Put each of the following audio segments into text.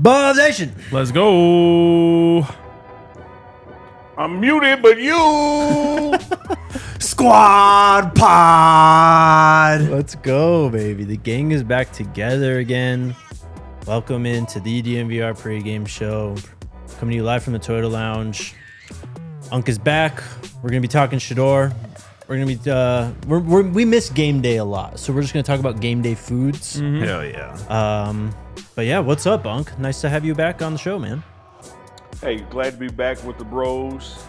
Bob Nation. Let's go. I'm muted, but you Squad Pod. Let's go, baby. The gang is back together again. Welcome into the DNVR pregame show. Coming to you live from the Toyota Lounge. Unk is back. We're going to be talking Shadeur. We're going to be, we miss game day a lot. So we're just going to talk about game day foods. Mm-hmm. Hell yeah. But yeah, what's up, Unk? Nice to have you back on the show, man. Hey, glad to be back with the bros.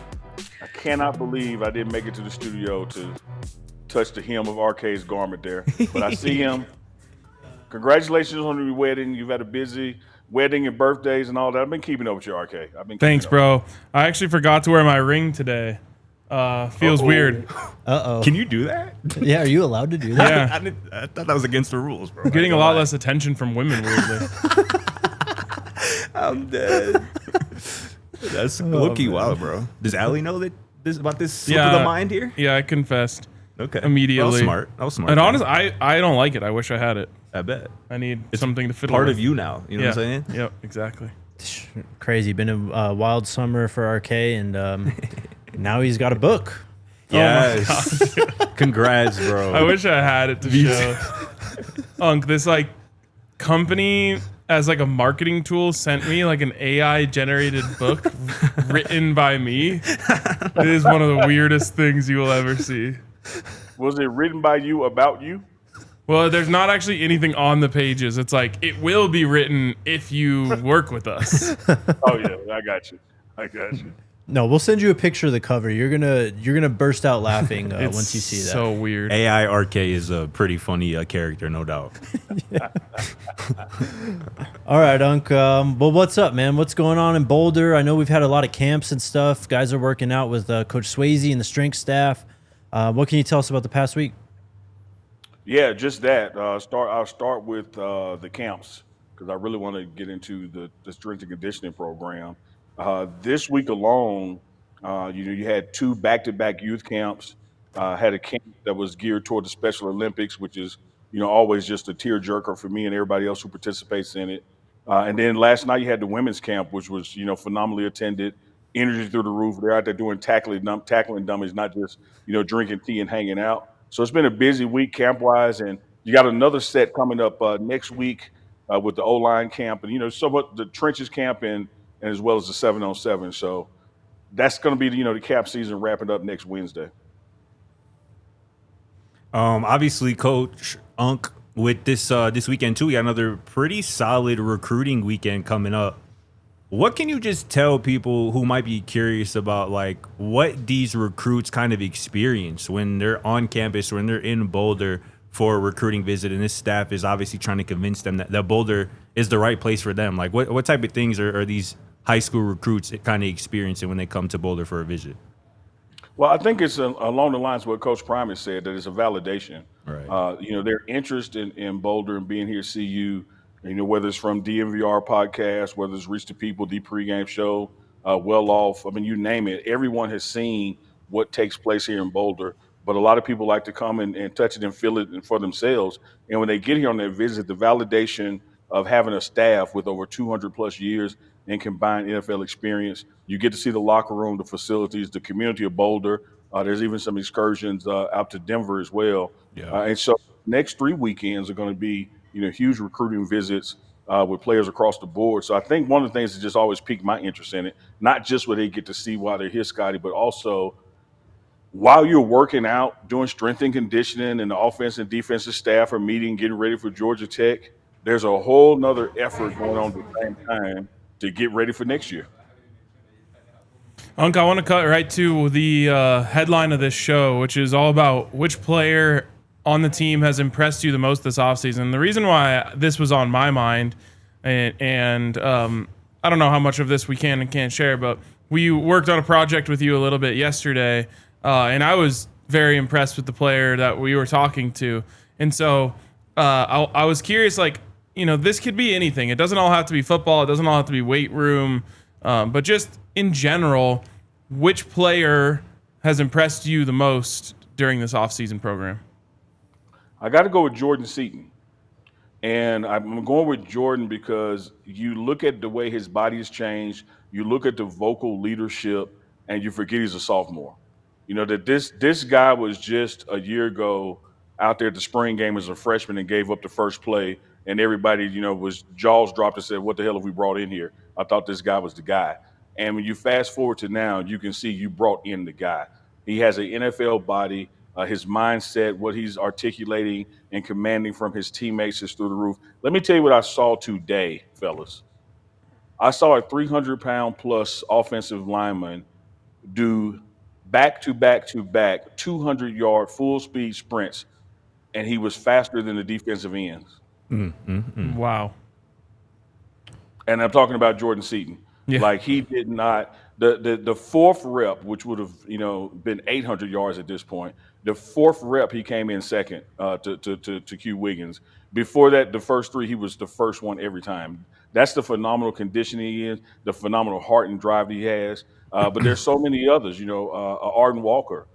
I cannot believe I didn't make it to the studio to touch the hem of RK's garment there. But I see him. Congratulations on your wedding. You've had a busy wedding and birthdays and all that. I've been keeping up with you, RK. Thanks, bro. I actually forgot to wear my ring today. Feels weird. Uh-oh. Can you do that? Yeah, are you allowed to do that? Yeah. I thought that was against the rules, bro. I'm getting a lot less attention from women, weirdly. I'm dead. That's low-key wild, bro. Does Allie know that about this slip of the mind here? Yeah, I confessed. Okay. Immediately. That was smart. And honestly, I don't like it. I wish I had it. I bet. I need something to fiddle Part with. of you now. You know what I'm saying? Yep, exactly. Crazy. Been a wild summer for RK, and now he's got a book. Yes. Congrats, bro. I wish I had it to show. Unk, this company as a marketing tool sent me an AI generated book written by me. It is one of the weirdest things you will ever see. Was it written by you about you? Well, there's not actually anything on the pages. It's it will be written if you work with us. Oh yeah, I got you. No, we'll send you a picture of the cover. You're gonna burst out laughing once you see that. So weird. AI RK is a pretty funny character, no doubt. All right, Unk. Well, what's up, man? What's going on in Boulder? I know we've had a lot of camps and stuff. Guys are working out with Coach Swayze and the strength staff. What can you tell us about the past week? Yeah, just that. I'll start with the camps because I really want to get into the strength and conditioning program. This week alone, you had two back-to-back youth camps. Had a camp that was geared toward the Special Olympics, which is always just a tearjerker for me and everybody else who participates in it. And then last night you had the women's camp, which was phenomenally attended. Energy through the roof. They're out there doing tackling dummies, not just drinking tea and hanging out. So it's been a busy week camp-wise, and you got another set coming up next week with the O-line camp and somewhat the trenches camp and as well as the 7-on-7. So that's going to be the cap season wrapping up next Wednesday. Obviously, Coach Unk, with this weekend too, we got another pretty solid recruiting weekend coming up. What can you just tell people who might be curious about what these recruits kind of experience when they're on campus, when they're in Boulder for a recruiting visit, and this staff is obviously trying to convince them that Boulder is the right place for them? What type of things are these high school recruits kind of experiencing when they come to Boulder for a visit? Well, I think it's along the lines of what Coach Primus said, that it's a validation. Right. Their interest in Boulder and being here to CU, whether it's from DNVR podcast, whether it's Reach the People, the pregame show, Well Off, you name it. Everyone has seen what takes place here in Boulder, but a lot of people like to come and touch it and feel it for themselves. And when they get here on their visit, the validation of having a staff with over 200 plus years in combined NFL experience, you get to see the locker room, the facilities, the community of Boulder. There's even some excursions out to Denver as well. Yeah. And so next 3 weekends are going to be huge recruiting visits with players across the board. So I think one of the things that just always piqued my interest in it, not just what they get to see while they're here, Scotty, but also while you're working out, doing strength and conditioning, and the offense and defensive staff are meeting, getting ready for Georgia Tech, there's a whole nother effort going on at the same time to get ready for next year. Unk, I want to cut right to the headline of this show, which is all about which player on the team has impressed you the most this offseason. The reason why this was on my mind, and I don't know how much of this we can and can't share, but we worked on a project with you a little bit yesterday, and I was very impressed with the player that we were talking to. And so I was curious, this could be anything. It doesn't all have to be football. It doesn't all have to be weight room. But just in general, which player has impressed you the most during this offseason program? I got to go with Jordan Seaton. And I'm going with Jordan because you look at the way his body has changed, you look at the vocal leadership, and you forget he's a sophomore. You know that this guy was just a year ago out there at the spring game as a freshman and gave up the first play, and everybody, was jaws dropped and said, "What the hell have we brought in here?" I thought this guy was the guy. And when you fast forward to now, you can see you brought in the guy. He has an NFL body. His mindset, what he's articulating and commanding from his teammates is through the roof. Let me tell you what I saw today, fellas. I saw a 300-pound plus offensive lineman do back to back to back 200-yard full speed sprints, and he was faster than the defensive ends. Wow. And I'm talking about Jordan Seaton. Yeah. Like he did not the fourth rep, which would have been 800 yards at this point. The fourth rep, he came in second to Q Wiggins. Before that, the first three, he was the first one every time. That's the phenomenal conditioning he is, the phenomenal heart and drive he has. But there's so many others. Arden Walker.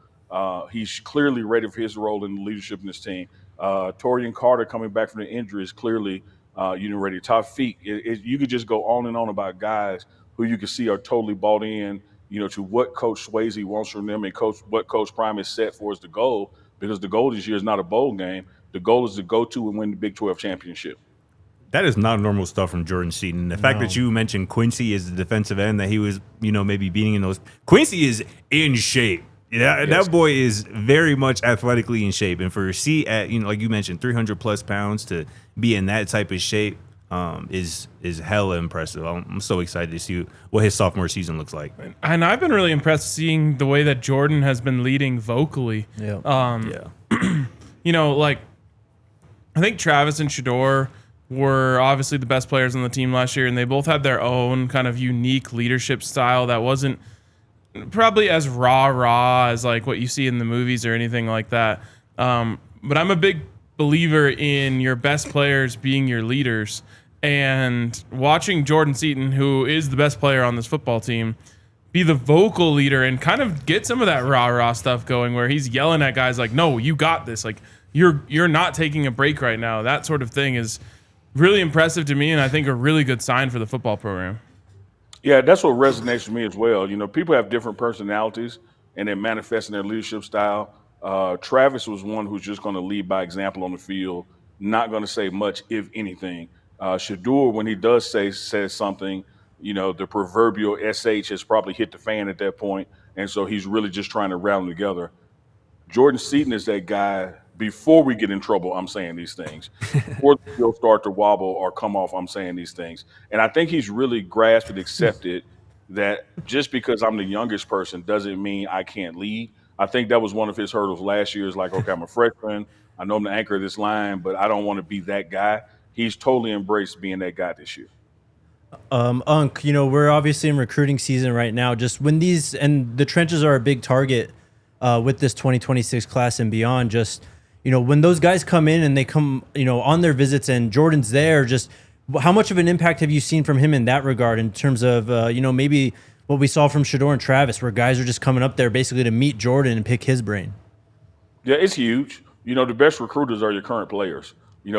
He's clearly ready for his role in the leadership in this team. Torian Carter coming back from the injury is clearly ready. Top feet. You could just go on and on about guys who you can see are totally bought in, to what Coach Swayze wants from them and what Coach Prime has set for as the goal. Because the goal this year is not a bowl game. The goal is to go to and win the Big 12 championship. That is not normal stuff from Jordan Seaton. The fact that you mentioned Quincy as the defensive end that he was, maybe beating in those. Quincy is in shape. Yeah, yes. That boy is very much athletically in shape. And for C at, like you mentioned, 300 plus pounds to be in that type of shape is hella impressive. I'm so excited to see what his sophomore season looks like. And I've been really impressed seeing the way that Jordan has been leading vocally. Yeah. I think Travis and Shadeur were obviously the best players on the team last year, and they both had their own kind of unique leadership style that wasn't probably as rah as like what you see in the movies or anything like that. But I'm a big believer in your best players being your leaders, and watching Jordan Seaton, who is the best player on this football team, be the vocal leader and kind of get some of that rah stuff going where he's yelling at guys like, "No, you got this. Like you're not taking a break right now." That sort of thing is really impressive to me, and I think a really good sign for the football program. Yeah, that's what resonates with me as well. People have different personalities, and they manifest in their leadership style. Travis was one who's just going to lead by example on the field, not going to say much, if anything. Shadeur, when he does says something, the proverbial SH has probably hit the fan at that point, and so he's really just trying to rally them together. Jordan Seaton is that guy. Before we get in trouble, I'm saying these things. Before the field start to wobble or come off, I'm saying these things. And I think he's really grasped and accepted that just because I'm the youngest person doesn't mean I can't lead. I think that was one of his hurdles last year is like, okay, I'm a freshman. I know I'm the anchor of this line, but I don't want to be that guy. He's totally embraced being that guy this year. Unc, we're obviously in recruiting season right now. Just when and the trenches are a big target with this 2026 class and beyond, just when those guys come in and they come, on their visits and Jordan's there, just how much of an impact have you seen from him in that regard in terms of, maybe what we saw from Shadeur and Travis, where guys are just coming up there basically to meet Jordan and pick his brain? Yeah, it's huge. The best recruiters are your current players.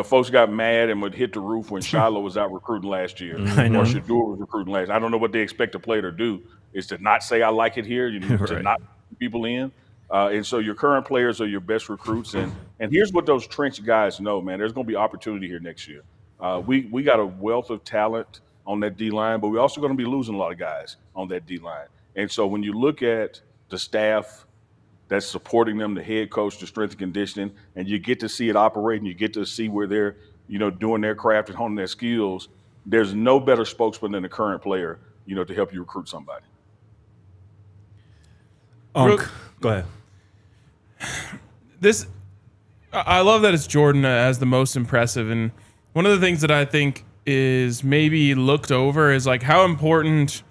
Folks got mad and would hit the roof when Shiloh was out recruiting last year, I know. or Shadeur was recruiting last. I don't know what they expect a player to do is to not say I like it here, Right. to not put people in. And so your current players are your best recruits. And here's what those trench guys know, man. There's going to be opportunity here next year. We got a wealth of talent on that D-line, but we're also going to be losing a lot of guys on that D-line. And so when you look at the staff that's supporting them, the head coach, the strength and conditioning, and you get to see it operate and you get to see where they're, doing their craft and honing their skills, there's no better spokesman than the current player, to help you recruit somebody. Go ahead. I love that it's Jordan as the most impressive, and one of the things that I think is maybe looked over is like how important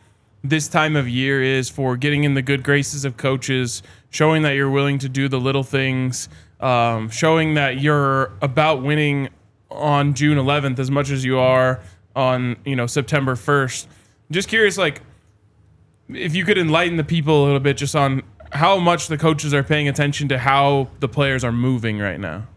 this time of year is for getting in the good graces of coaches, showing that you're willing to do the little things, showing that you're about winning on June 11th as much as you are on September 1st. I'm just curious, like if you could enlighten the people a little bit just on how much the coaches are paying attention to how the players are moving right now.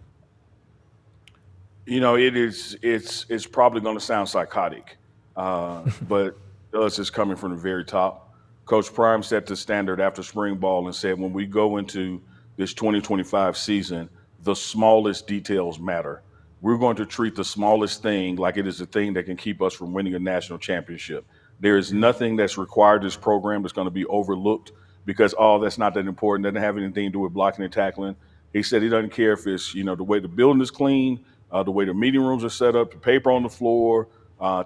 It's probably going to sound psychotic, but us is coming from the very top. Coach Prime set the standard after spring ball and said, when we go into this 2025 season, the smallest details matter. We're going to treat the smallest thing like it is the thing that can keep us from winning a national championship. There is nothing that's required this program that's going to be overlooked because, oh, that's not that important. Doesn't have anything to do with blocking and tackling. He said he doesn't care if it's, the way the building is clean, the way the meeting rooms are set up, the paper on the floor,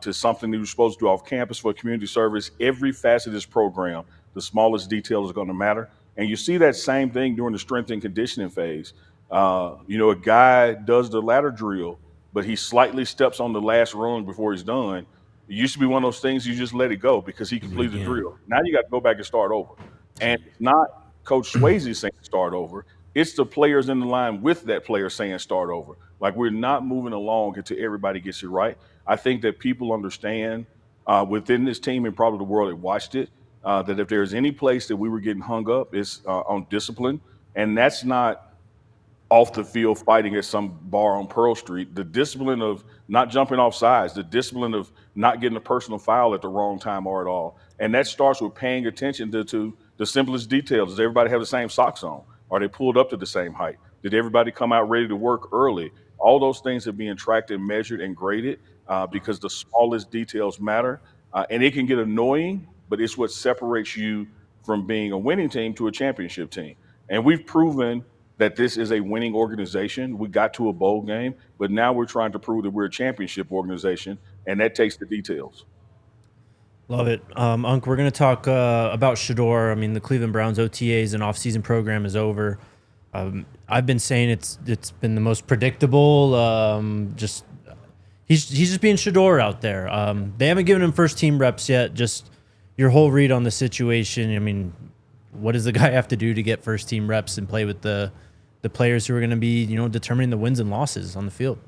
to something that you're supposed to do off campus for community service. Every facet of this program, the smallest details are going to matter. And you see that same thing during the strength and conditioning phase. A guy does the ladder drill, but he slightly steps on the last rung before he's done. It used to be one of those things you just let it go because he completed the Again. drill. Now you got to go back and start over. And it's not Coach Swayze saying start over. It's the players in the line with that player saying start over. Like, we're not moving along until everybody gets it right. I think that people understand within this team and probably the world that watched it, that if there's any place that we were getting hung up, it's on discipline. And that's not off the field fighting at some bar on Pearl Street, the discipline of not jumping off sides, the discipline of not getting a personal foul at the wrong time or at all. And that starts with paying attention to the simplest details. Does everybody have the same socks on? Are they pulled up to the same height? Did everybody come out ready to work early? All those things are being tracked and measured and graded because the smallest details matter. And it can get annoying, but it's what separates you from being a winning team to a championship team. And we've proven that this is a winning organization. We got to a bowl game, but now we're trying to prove that we're a championship organization, and that takes the details. Love it. Unc, we're going to talk about Shadeur. I mean, the Cleveland Browns OTAs and offseason program is over. I've been saying it's been the most predictable. He's just being Shadeur out there. They haven't given him first team reps yet. Just your whole read on the situation. I mean, what does the guy have to do to get first team reps and play with the players who are going to be, determining the wins and losses on the field?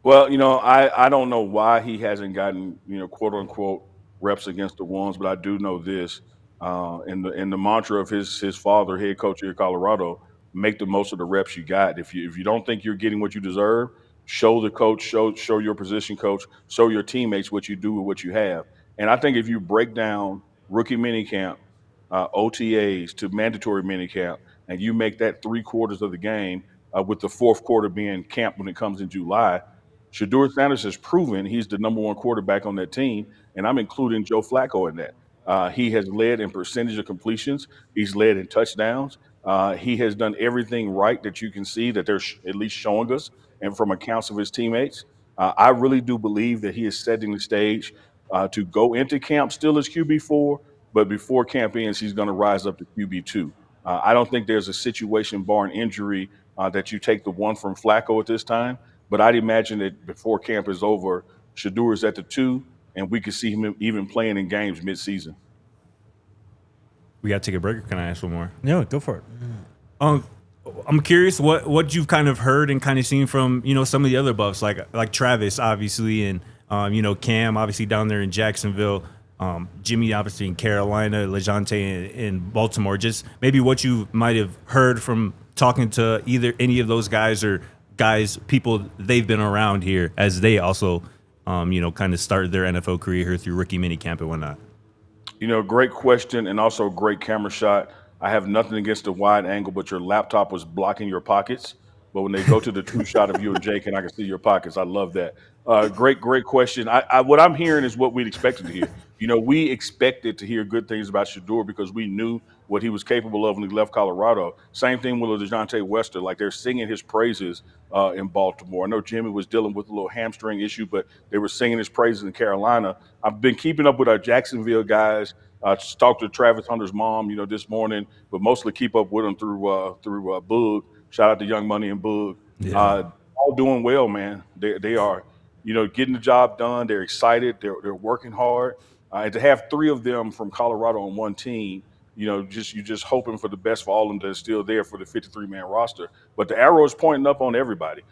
Well, I don't know why he hasn't gotten, quote unquote reps against the ones, but I do know this. In the mantra of his father, head coach here at Colorado, make the most of the reps you got. If you don't think you're getting what you deserve, show the coach, show your position coach, show your teammates what you do with what you have. And I think if you break down rookie minicamp, OTAs to mandatory minicamp, and you make that 3/4 of the game, with the fourth quarter being camp when it comes in July, Shadeur Sanders has proven he's the number one quarterback on that team, and I'm including Joe Flacco in that. He has led in percentage of completions. He's led in touchdowns. He has done everything right that you can see that they're at least showing us, and from accounts of his teammates. I really do believe that he is setting the stage to go into camp still as QB4, but before camp ends, he's going to rise up to QB2. I don't think there's a situation, barring injury, that you take the one from Flacco at this time. But I'd imagine that before camp is over, Shadeur is at the 2, and we could see him even playing in games midseason. We got to take a break. Or can I ask one more? No, go for it. I'm curious what you've kind of heard and kind of seen from some of the other buffs like Travis obviously and Cam obviously down there in Jacksonville, Jimmy obviously in Carolina, LeJohntay in Baltimore. Just maybe what you might have heard from talking to either any of those guys or people they've been around here as they also kind of started their NFL career here through rookie minicamp and whatnot. Great question and also great camera shot. I have nothing against the wide angle, but your laptop was blocking your pockets. But when they go to the true shot of you and Jake, and I can see your pockets, I love that. Great question. What I'm hearing is what we'd expected to hear. We expected to hear good things about Shadeur because we knew what he was capable of when he left Colorado. Same thing with DeJounte Wester. Like, they're singing his praises in Baltimore. I know Jimmy was dealing with a little hamstring issue, but they were singing his praises in Carolina. I've been keeping up with our Jacksonville guys. Talked to Travis Hunter's mom, this morning, but mostly keep up with him through Boog. Shout out to Young Money and Boog. Yeah. All doing well, man. They are, getting the job done. They're excited. They're working hard. And to have 3 of them from Colorado on one team, you're just hoping for the best for all of them that are still there for the 53-man roster. But the arrow is pointing up on everybody.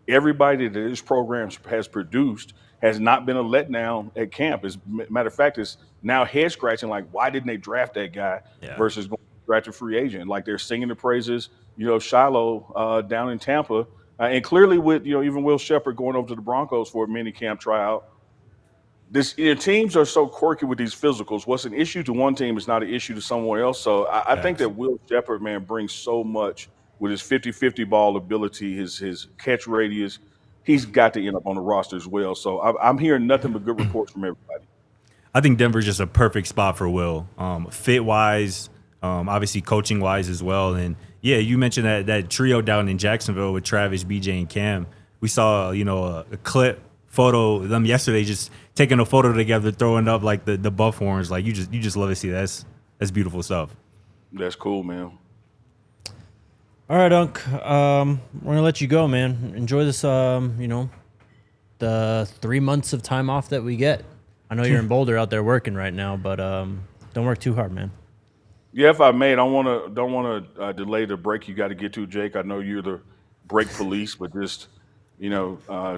Everybody that this program has produced has not been a letdown at camp. As a matter of fact, it's now head scratching. Like, why didn't they draft that guy versus going to draft a free agent? Like, they're singing the praises. Shiloh down in Tampa. And clearly with, even Will Shepherd going over to the Broncos for a mini camp tryout, teams are so quirky with these physicals. What's an issue to one team is not an issue to someone else. So I think that Will Shepherd, man, brings so much with his 50-50 ball ability, his catch radius. He's got to end up on the roster as well. So I'm hearing nothing but good reports from everybody. I think Denver's just a perfect spot for Will, fit wise, obviously coaching wise as well. And yeah, you mentioned that trio down in Jacksonville with Travis, BJ, and Cam. We saw a clip photo of them yesterday, just taking a photo together, throwing up like the buff horns. Like you just love to see that. That's beautiful stuff. That's cool, man. All right, Unc. We're gonna let you go, man. Enjoy this. The 3 months of time off that we get. I know you're in Boulder out there working right now, but don't work too hard, man. Yeah, if I may, don't want to delay the break you got to get to, Jake. I know you're the break police, but just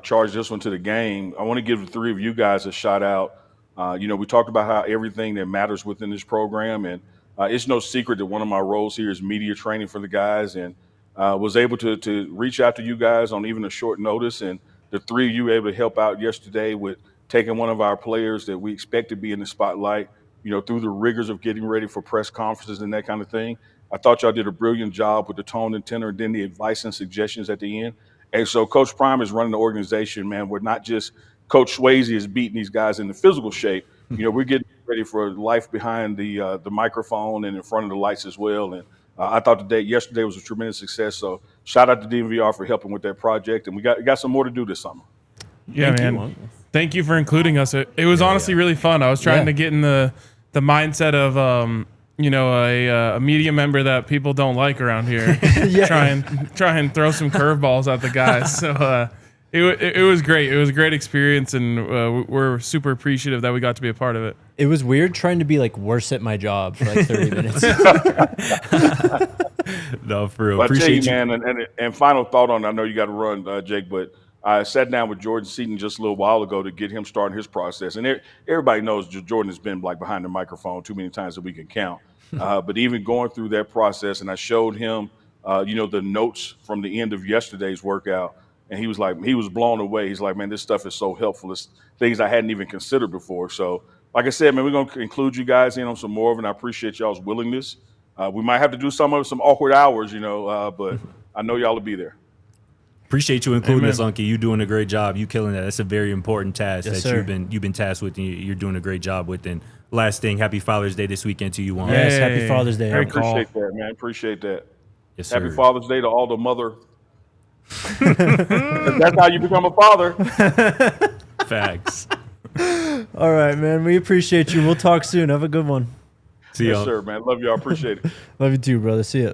charge this one to the game. I want to give the three of you guys a shout out. We talked about how everything that matters within this program, and it's no secret that one of my roles here is media training for the guys, and was able to reach out to you guys on even a short notice, and the three of you were able to help out yesterday with taking one of our players that we expect to be in the spotlight, through the rigors of getting ready for press conferences and that kind of thing. I thought y'all did a brilliant job with the tone and tenor and then the advice and suggestions at the end. And so Coach Prime is running the organization, man. We're not just Coach Swayze is beating these guys in the physical shape. We're getting ready for life behind the microphone and in front of the lights as well. And I thought yesterday was a tremendous success. So shout out to DNVR for helping with that project. And we got some more to do this summer. Yeah, man. Thank you for including us. It was honestly really fun. I was trying to get in the mindset of a media member that people don't like around here. Try and throw some curveballs at the guys. So it was great. It was a great experience, and we're super appreciative that we got to be a part of it. It was weird trying to be like worse at my job for like 30 minutes. No, for real. But Appreciate you, man. And final thought on, I know you got to run, Jake, but I sat down with Jordan Seaton just a little while ago to get him starting his process. And everybody knows Jordan has been like behind the microphone too many times that we can count. But even going through that process, and I showed him, the notes from the end of yesterday's workout, and he was blown away. He's like, man, this stuff is so helpful. It's things I hadn't even considered before. So, like I said, man, we're going to include you guys in on some more of it, and I appreciate y'all's willingness. We might have to do some awkward hours, but I know y'all will be there. Appreciate you including us, Unky. You doing a great job. You killing that. That's a very important task you've been tasked with, and you're doing a great job with. And last thing, happy Father's Day this weekend to you, Juan. Yes, happy Father's Day. I appreciate that, man. Appreciate that. Yes, sir. Happy Father's Day to all the mother. That's how you become a father. Facts. All right, man. We appreciate you. We'll talk soon. Have a good one. See y'all. Yes, sir, man. Love y'all. Appreciate it. Love you too, brother. See ya.